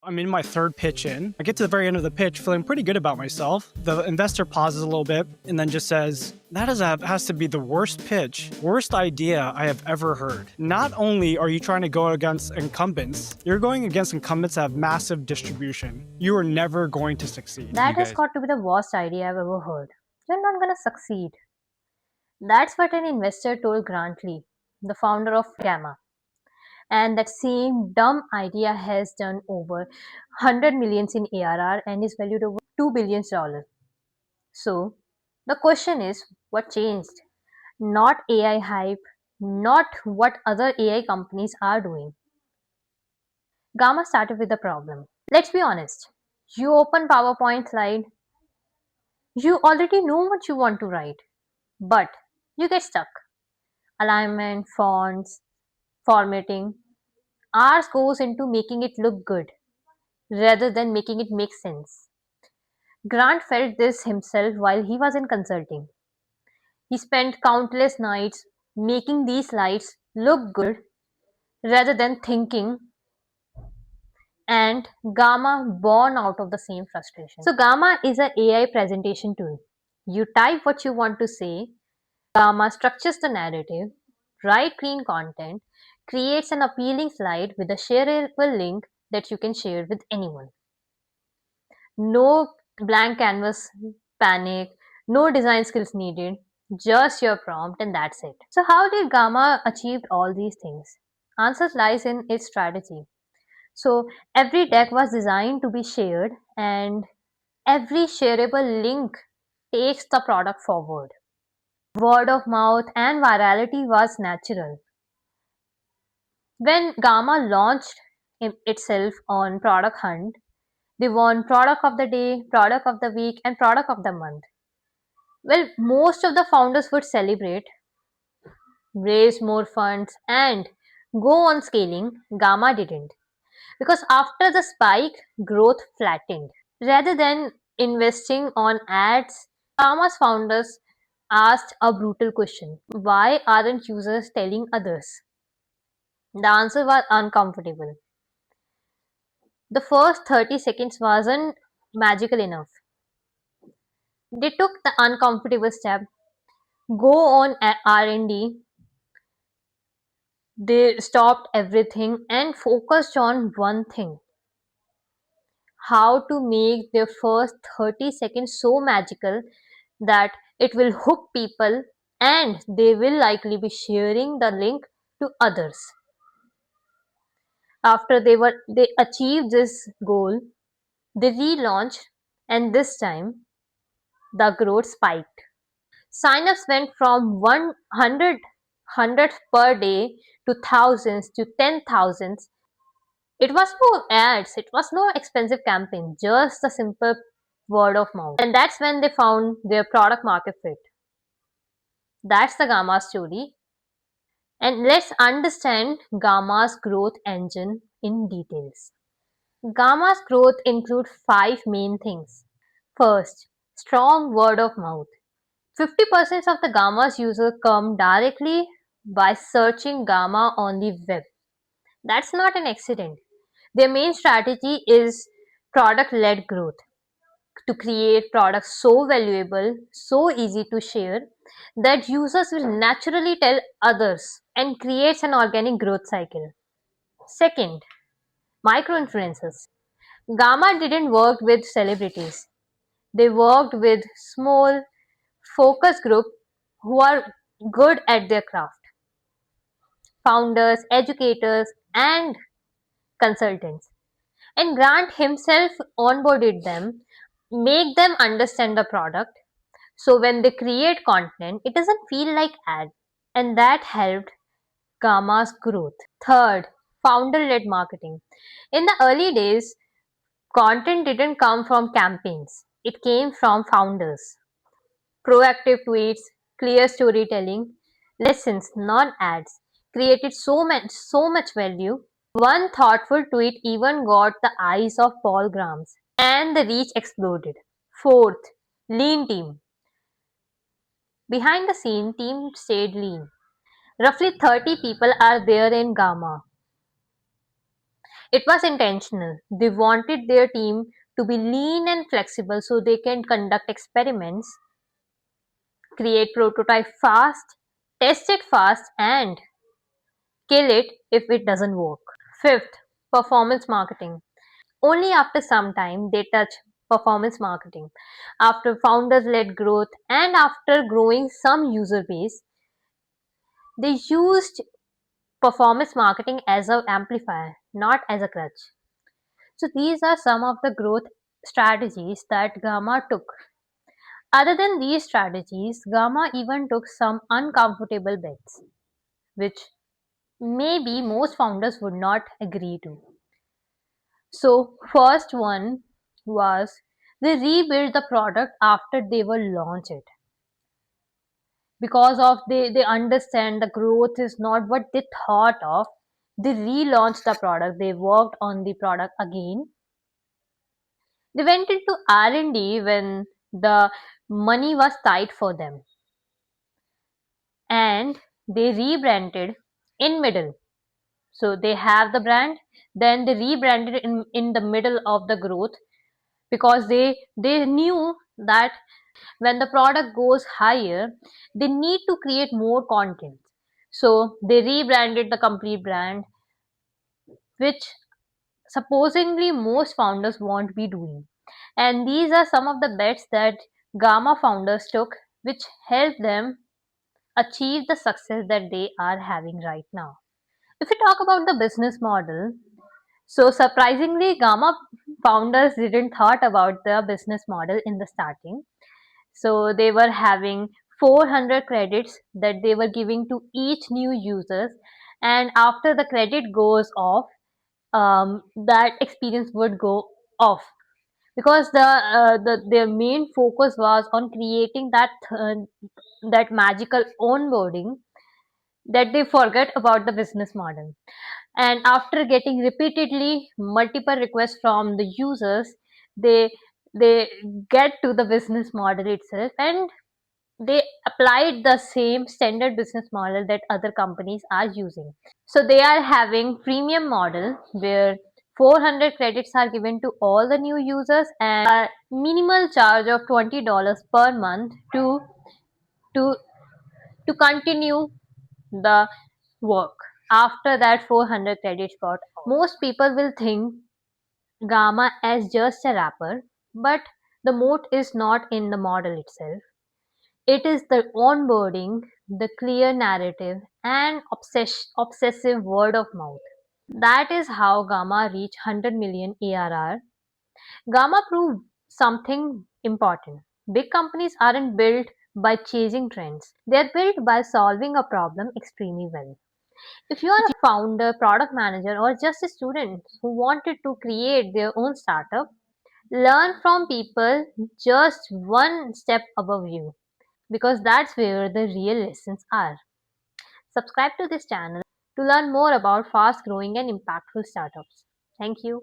I'm in my third pitch in. I get to the very end of the pitch feeling pretty good about myself. The investor pauses a little bit and then just says, that has to be the worst pitch, worst idea I have ever heard. Not only are you trying to go against incumbents, you're going against incumbents that have massive distribution. You are never going to succeed. That has got to be the worst idea I've ever heard. You're not gonna succeed. That's what an investor told Grant Lee, the founder of Gamma. And that same dumb idea has done over 100 millions in ARR and is valued over $2 billion. So, the question is, what changed? Not AI hype, not what other AI companies are doing. Gamma started with a problem. Let's be honest. You open PowerPoint slide, you already know what you want to write, but you get stuck. Alignment, fonts, formatting. Ours goes into making it look good rather than making it make sense. Grant felt this himself while he was in consulting. He spent countless nights making these slides look good rather than thinking, and Gamma born out of the same frustration. So Gamma is an AI presentation tool. You type what you want to say, Gamma structures the narrative, write clean content, creates an appealing slide with a shareable link that you can share with anyone. No blank canvas panic, no design skills needed, just your prompt and that's it. So how did Gamma achieve all these things? Answer lies in its strategy. So every deck was designed to be shared and every shareable link takes the product forward. Word of mouth and virality was natural. When Gamma launched itself on Product Hunt, they won Product of the Day, Product of the Week, and Product of the Month. Well, most of the founders would celebrate, raise more funds, and go on scaling. Gamma didn't. Because after the spike, growth flattened. Rather than investing on ads, Gamma's founders asked a brutal question: why aren't users telling others? The answer was uncomfortable. The first 30 seconds wasn't magical enough. They took the uncomfortable step, go on R&D. They stopped everything and focused on one thing: how to make their first 30 seconds so magical that it will hook people and they will likely be sharing the link to others. After they achieved this goal, they relaunched, and this time the growth spiked. Signups went from 100 per day to thousands to 10,000s. It was no ads, it was no expensive campaign, just a simple word of mouth. And that's when they found their product market fit. That's the Gamma story. And let's understand Gamma's growth engine in details. Gamma's growth includes five main things. First, strong word of mouth. 50% of the Gamma's users come directly by searching Gamma on the web. That's not an accident. Their main strategy is product-led growth, to create products so valuable, so easy to share, that users will naturally tell others and creates an organic growth cycle. Second, micro-influencers. Gamma didn't work with celebrities. They worked with small, focus group who are good at their craft. Founders, educators, and consultants. And Grant himself onboarded them, make them understand the product. So when they create content, it doesn't feel like ad. And that helped Gamma's growth. Third, founder-led marketing. In the early days, content didn't come from campaigns. It came from founders. Proactive tweets, clear storytelling, lessons, not ads, created so much value. One thoughtful tweet even got the eyes of Paul Grams, and the reach exploded. Fourth, lean team. Behind the scene, team stayed lean. Roughly 30 people are there in Gamma. It was intentional. They wanted their team to be lean and flexible so they can conduct experiments, create prototype fast, test it fast, and kill it if it doesn't work. Fifth, performance marketing. Only after some time they touch performance marketing. After founders led growth and after growing some user base, they used performance marketing as an amplifier, not as a crutch. So these are some of the growth strategies that Gamma took. Other than these strategies, Gamma even took some uncomfortable bets, which maybe most founders would not agree to. So first one was they rebuild the product after they were launched it. Because of they understand the growth is not what they thought of. They relaunched the product, they worked on the product again. They went into R&D when the money was tight for them, and they rebranded in middle. So they have the brand, then they rebranded in the middle of the growth because they knew that when the product goes higher, they need to create more content. So they rebranded the complete brand, which supposedly most founders won't be doing. And these are some of the bets that Gamma founders took, which helped them achieve the success that they are having right now. If we talk about the business model, so surprisingly, Gamma founders didn't thought about the business model in the starting. So they were having 400 credits that they were giving to each new users, and after the credit goes off, that experience would go off because their main focus was on creating that magical onboarding that they forget about the business model. And after getting repeatedly multiple requests from the users, they they get to the business model itself, and they applied the same standard business model that other companies are using. So they are having premium model where 400 credits are given to all the new users and a minimal charge of $20 per month to to continue the work after that 400 credits got out. Most people will think Gamma as just a wrapper, but the moat is not in the model itself. It is the onboarding, the clear narrative, and obsessive word of mouth. That is how Gamma reached 100 million ARR. Gamma proved something important. Big companies aren't built by chasing trends, they're built by solving a problem extremely well. If you are a founder, product manager, or just a student who wanted to create their own startup, learn from people just one step above you because that's where the real lessons are. Subscribe to this channel to learn more about fast growing and impactful startups. Thank you.